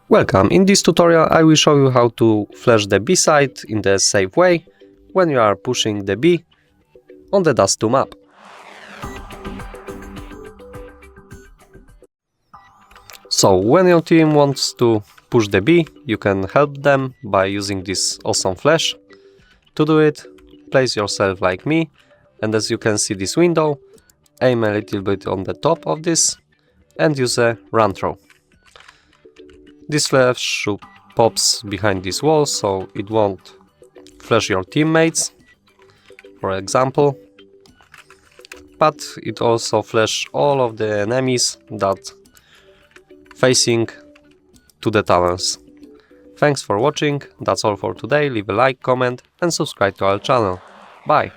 Welcome, in this tutorial I will show you how to flash the B site in the safe way when you are pushing the B on the Dust 2 map. So when your team wants to push the B, you can help them by using this awesome flash. To do it, place yourself like me, and as you can see this window, aim a little bit on the top of this and use a run throw. This flash pops behind this wall, so it won't flash your teammates, for example, but it also flashes all of the enemies that facing to the tunnels. Thanks for watching, that's all for today, leave a like, comment and subscribe to our channel. Bye!